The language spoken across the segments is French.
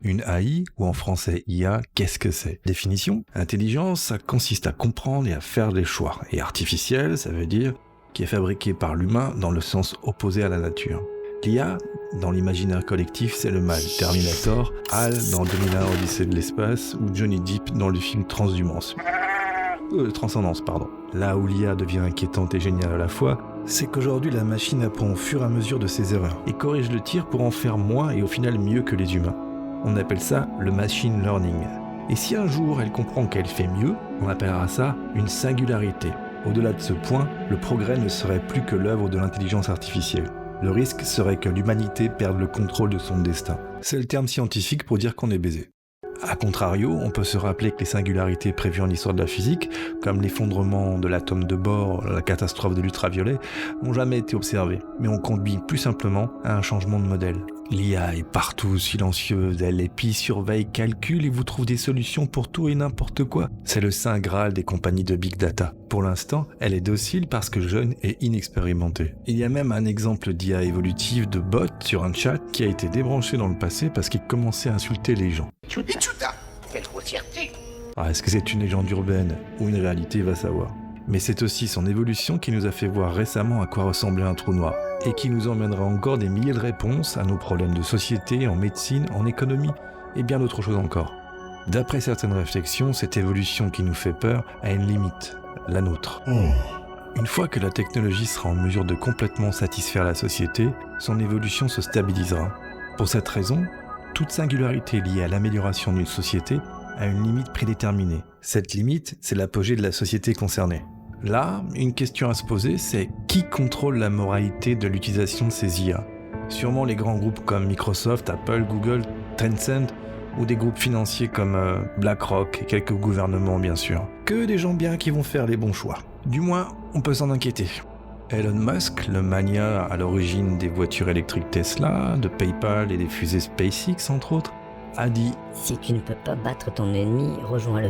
Une AI, ou en français IA, qu'est-ce que c'est? Définition: intelligence, ça consiste à comprendre et à faire des choix. Et artificiel, ça veut dire qui est fabriqué par l'humain dans le sens opposé à la nature. L'IA, dans l'imaginaire collectif, c'est le mal. Terminator, HAL dans 2001 Odyssée de l'espace, ou Johnny Depp dans le film Transcendance. Là où l'IA devient inquiétante et géniale à la fois, c'est qu'aujourd'hui la machine apprend au fur et à mesure de ses erreurs et corrige le tir pour en faire moins et au final mieux que les humains. On appelle ça le machine learning. Et si un jour elle comprend qu'elle fait mieux, on appellera ça une singularité. Au-delà de ce point, le progrès ne serait plus que l'œuvre de l'intelligence artificielle. Le risque serait que l'humanité perde le contrôle de son destin. C'est le terme scientifique pour dire qu'on est baisé. A contrario, on peut se rappeler que les singularités prévues en l'histoire de la physique, comme l'effondrement de l'atome de Bohr, la catastrophe de l'ultraviolet, n'ont jamais été observées, mais on conduit plus simplement à un changement de modèle. L'IA est partout, silencieuse, elle épie, surveille, calcule et vous trouve des solutions pour tout et n'importe quoi. C'est le saint graal des compagnies de big data. Pour l'instant, elle est docile parce que jeune et inexpérimentée. Il y a même un exemple d'IA évolutive de bot sur un chat qui a été débranché dans le passé parce qu'il commençait à insulter les gens. Quelle grossièreté! Est-ce que c'est une légende urbaine ou une réalité, va savoir. Mais c'est aussi son évolution qui nous a fait voir récemment à quoi ressemblait un trou noir, et qui nous emmènera encore des milliers de réponses à nos problèmes de société, en médecine, en économie, et bien d'autres choses encore. D'après certaines réflexions, cette évolution qui nous fait peur a une limite, la nôtre. Une fois que la technologie sera en mesure de complètement satisfaire la société, son évolution se stabilisera. Pour cette raison, toute singularité liée à l'amélioration d'une société a une limite prédéterminée. Cette limite, c'est l'apogée de la société concernée. Là, une question à se poser, c'est qui contrôle la moralité de l'utilisation de ces IA? Sûrement les grands groupes comme Microsoft, Apple, Google, Tencent, ou des groupes financiers comme BlackRock et quelques gouvernements bien sûr. Que des gens bien qui vont faire les bons choix. Du moins, on peut s'en inquiéter. Elon Musk, le mania à l'origine des voitures électriques Tesla, de PayPal et des fusées SpaceX entre autres, a dit « Si tu ne peux pas battre ton ennemi, rejoins-le ».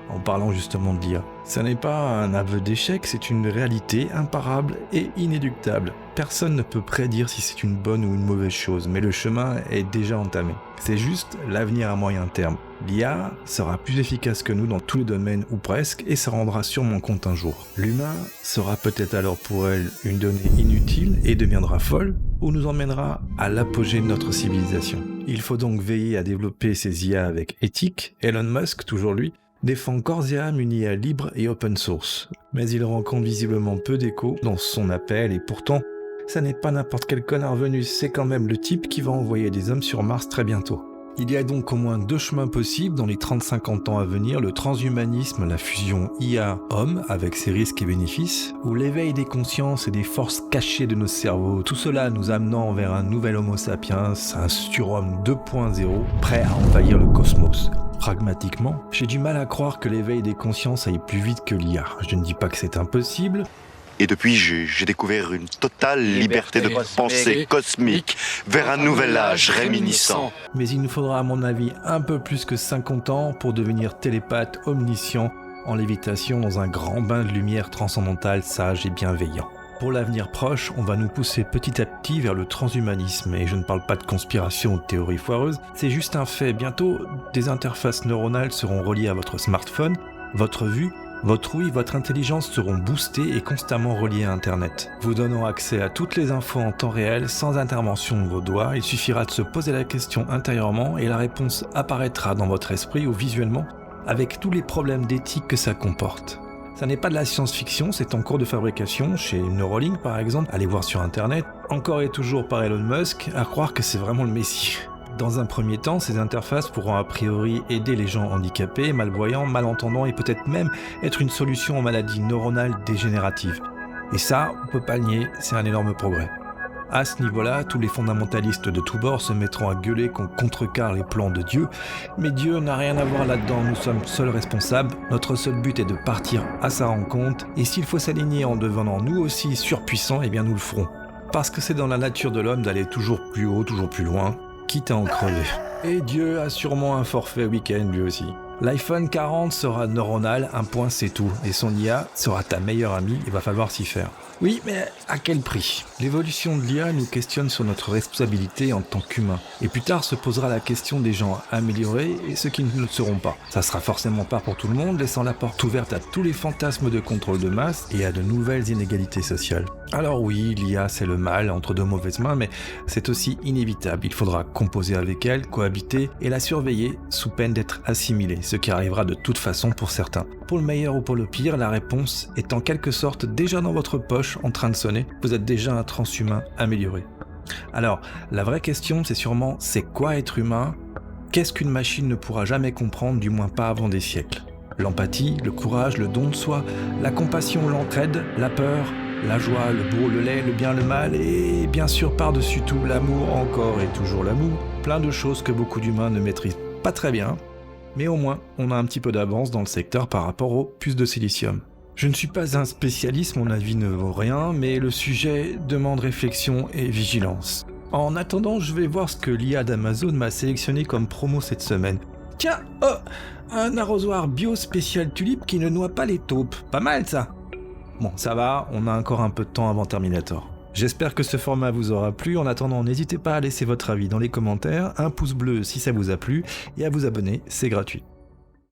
En parlant justement de l'IA. Ça n'est pas un aveu d'échec, c'est une réalité imparable et inéluctable. Personne ne peut prédire si c'est une bonne ou une mauvaise chose, mais le chemin est déjà entamé. C'est juste l'avenir à moyen terme. L'IA sera plus efficace que nous dans tous les domaines ou presque et se rendra sûrement compte un jour. L'humain sera peut-être alors pour elle une donnée inutile et deviendra folle, ou nous emmènera à l'apogée de notre civilisation. Il faut donc veiller à développer ces IA avec éthique. Elon Musk, toujours lui, défend corps et âme une IA libre et open source. Mais il rencontre visiblement peu d'écho dans son appel et pourtant, ça n'est pas n'importe quel connard venu, c'est quand même le type qui va envoyer des hommes sur Mars très bientôt. Il y a donc au moins deux chemins possibles dans les 30-50 ans à venir, le transhumanisme, la fusion IA-homme avec ses risques et bénéfices, ou l'éveil des consciences et des forces cachées de nos cerveaux, tout cela nous amenant vers un nouvel Homo sapiens, un surhomme 2.0, prêt à envahir le cosmos. Pragmatiquement, j'ai du mal à croire que l'éveil des consciences aille plus vite que l'IA. Je ne dis pas que c'est impossible. Et depuis, j'ai découvert une totale liberté de pensée cosmique vers un nouvel âge réminiscent. Mais il nous faudra à mon avis un peu plus que 50 ans pour devenir télépathe omniscient en lévitation dans un grand bain de lumière transcendantale, sage et bienveillant. Pour l'avenir proche, on va nous pousser petit à petit vers le transhumanisme, et je ne parle pas de conspiration ou de théorie foireuse, c'est juste un fait. Bientôt, des interfaces neuronales seront reliées à votre smartphone, votre vue, votre ouïe, votre intelligence seront boostées et constamment reliées à Internet. Vous donnant accès à toutes les infos en temps réel, sans intervention de vos doigts, il suffira de se poser la question intérieurement et la réponse apparaîtra dans votre esprit ou visuellement, avec tous les problèmes d'éthique que ça comporte. Ça n'est pas de la science-fiction, c'est en cours de fabrication, chez Neuralink par exemple, allez voir sur internet, encore et toujours par Elon Musk, à croire que c'est vraiment le messie. Dans un premier temps, ces interfaces pourront a priori aider les gens handicapés, malvoyants, malentendants et peut-être même être une solution aux maladies neuronales dégénératives. Et ça, on peut pas le nier, c'est un énorme progrès. À ce niveau-là, tous les fondamentalistes de tous bords se mettront à gueuler qu'on contrecarre les plans de Dieu, mais Dieu n'a rien à voir là-dedans, nous sommes seuls responsables, notre seul but est de partir à sa rencontre, et s'il faut s'aligner en devenant nous aussi surpuissants, eh bien nous le ferons. Parce que c'est dans la nature de l'homme d'aller toujours plus haut, toujours plus loin, quitte à en crever. Et Dieu a sûrement un forfait week-end lui aussi. L'iPhone 40 sera neuronal, un point c'est tout, et son IA sera ta meilleure amie, il va falloir s'y faire. Oui, mais à quel prix ? L'évolution de l'IA nous questionne sur notre responsabilité en tant qu'humains. Et plus tard se posera la question des gens améliorés et ceux qui ne le seront pas. Ça sera forcément pas pour tout le monde, laissant la porte ouverte à tous les fantasmes de contrôle de masse et à de nouvelles inégalités sociales. Alors oui, l'IA c'est le mal entre de mauvaises mains, mais c'est aussi inévitable. Il faudra composer avec elle, cohabiter et la surveiller sous peine d'être assimilée, ce qui arrivera de toute façon pour certains. Pour le meilleur ou pour le pire, la réponse est en quelque sorte déjà dans votre poche en train de sonner. Vous êtes déjà un transhumain amélioré. Alors, la vraie question c'est sûrement c'est quoi être humain ? Qu'est-ce qu'une machine ne pourra jamais comprendre, du moins pas avant des siècles ? L'empathie, le courage, le don de soi, la compassion, l'entraide, la peur, la joie, le beau, le laid, le bien, le mal et bien sûr par-dessus tout l'amour encore et toujours l'amour. Plein de choses que beaucoup d'humains ne maîtrisent pas très bien, mais au moins on a un petit peu d'avance dans le secteur par rapport aux puces de silicium. Je ne suis pas un spécialiste, mon avis ne vaut rien, mais le sujet demande réflexion et vigilance. En attendant, je vais voir ce que l'IA d'Amazon m'a sélectionné comme promo cette semaine. Tiens, un arrosoir bio spécial tulipe qui ne noie pas les taupes. Pas mal ça. Bon, ça va, on a encore un peu de temps avant Terminator. J'espère que ce format vous aura plu. En attendant, n'hésitez pas à laisser votre avis dans les commentaires, un pouce bleu si ça vous a plu, et à vous abonner, c'est gratuit.